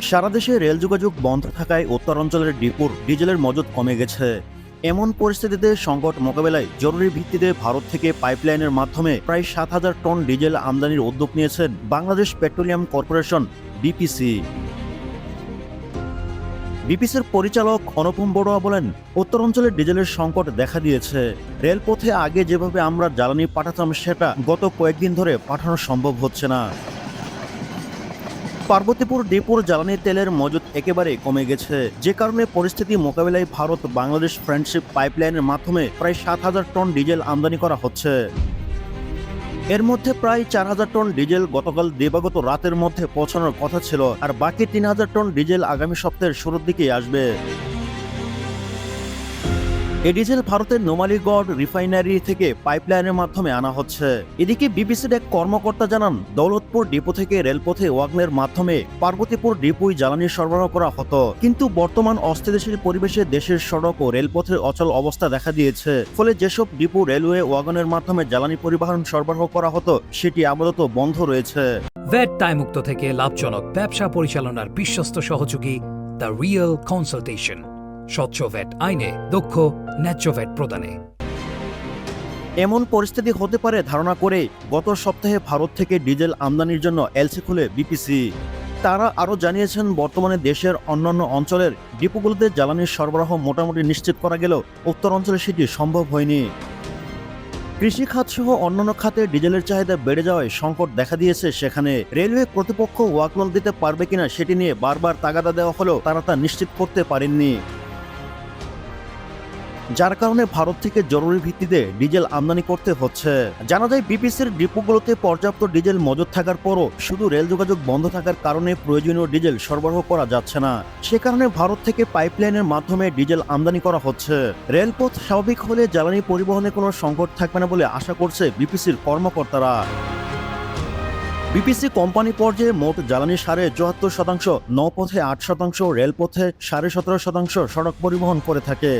সারা দেশে রেল যোগাযোগ বন্ধ থাকায় উত্তরাঞ্চলের ডিপোর ডিজেলের মজুত কমে গেছে। এমন পরিস্থিতিতে সংকট মোকাবেলায় জরুরি ভিত্তিতে ভারত থেকে পাইপলাইনের মাধ্যমে প্রায় 7,000 টন ডিজেল আমদানির উদ্যোগ নিয়েছেন বাংলাদেশ পেট্রোলিয়াম কর্পোরেশন বিপিসি। বিপিসির পরিচালক অনুপম বড়ুয়া বলেন, উত্তরাঞ্চলের ডিজেলের সংকট দেখা দিয়েছে। রেলপথে আগে যেভাবে আমরা জ্বালানি পাঠাতাম সেটা গত কয়েকদিন ধরে পাঠানো সম্ভব হচ্ছে না। পার্বতীপুর ডিপোর জ্বালানি তেলের মজুত একেবারে কমে গেছে, যে কারণে পরিস্থিতি মোকাবেলায় ভারত বাংলাদেশ ফ্রেন্ডশিপ পাইপলাইনের মাধ্যমে প্রায় 7,000 টন ডিজেল আমদানি করা হচ্ছে। এর মধ্যে প্রায় 4,000 টন ডিজেল গতকাল দিবাগত রাতের মধ্যে পৌঁছানোর কথা ছিল, আর বাকি 3,000 টন ডিজেল আগামী সপ্তাহের শুরুর দিকেই আসবে। এই ডিজেল ভারতের নোমালীগড় রিফাইনারি থেকে পাইপলাইনের মাধ্যমে আনা হচ্ছে। এদিকে বিবিসির এক কর্মকর্তা জানান, দৌলতপুর ডিপো থেকে রেলপথে ওয়াগনের মাধ্যমে পার্বতীপুর ডিপোয় জ্বালানি সরবরাহ করা হতো, কিন্তু বর্তমান অস্থিতিশীল পরিবেশে দেশের সড়ক ও রেলপথের অচল অবস্থা দেখা দিয়েছে। ফলে যেসব ডিপো রেলওয়ে ওয়াগনের মাধ্যমে জ্বালানি পরিবহন সরবরাহ করা হতো সেটি আপাতত বন্ধ রয়েছে। ভ্যাট দায়মুক্ত থেকে লাভজনক ব্যবসা পরিচালনার বিশ্বস্ত সহযোগী দ্য রিয়েল কনসালটেশন, স্বচ্ছ ভ্যাট আইনে দক্ষ ন্যায্য ভ্যাট প্রদানে। এমন পরিস্থিতি হতে পারে ধারণা করে গত সপ্তাহে ভারত থেকে ডিজেল আমদানির জন্য এলসি খুলে বিপিসি। তারা আরও জানিয়েছেন, বর্তমানে দেশের অন্যান্য অঞ্চলের ডিপোগুলোতে জ্বালানির সরবরাহ মোটামুটি নিশ্চিত করা গেলেও উত্তরাঞ্চলে সেটি সম্ভব হয়নি। কৃষি খাত সহ অন্যান্য খাতে ডিজেলের চাহিদা বেড়ে যাওয়ায় সংকট দেখা দিয়েছে সেখানে। রেলওয়ে কর্তৃপক্ষ ওয়াকলোল দিতে পারবে কিনা সেটি নিয়ে বারবার তাগাদা দেওয়া হলেও তারা তা নিশ্চিত করতে পারেননি, যার কারণে ভারত থেকে জরুরি ভিত্তিতে ডিজেল আমদানি করতে হচ্ছে। জানা যায়, বিপিসির ডিপোগুলোতে পর্যাপ্ত ডিজেল মজুত থাকার পরও শুধু রেল যোগাযোগ বন্ধ থাকার কারণে প্রয়োজনীয় ডিজেল সরবরাহ করা যাচ্ছে না। সে কারণে ভারত থেকে পাইপলাইনের মাধ্যমে ডিজেল আমদানি করা হচ্ছে। রেলপথ স্বাভাবিক হলে জ্বালানি পরিবহনে কোনো সংকট থাকবে না বলে আশা করছে বিপিসির কর্মকর্তারা। বিপিসি কোম্পানি পর্যায়ে মোট জ্বালানি 74%, নৌপথে 8%, রেলপথে 17.5% সড়ক পরিবহন করে থাকে।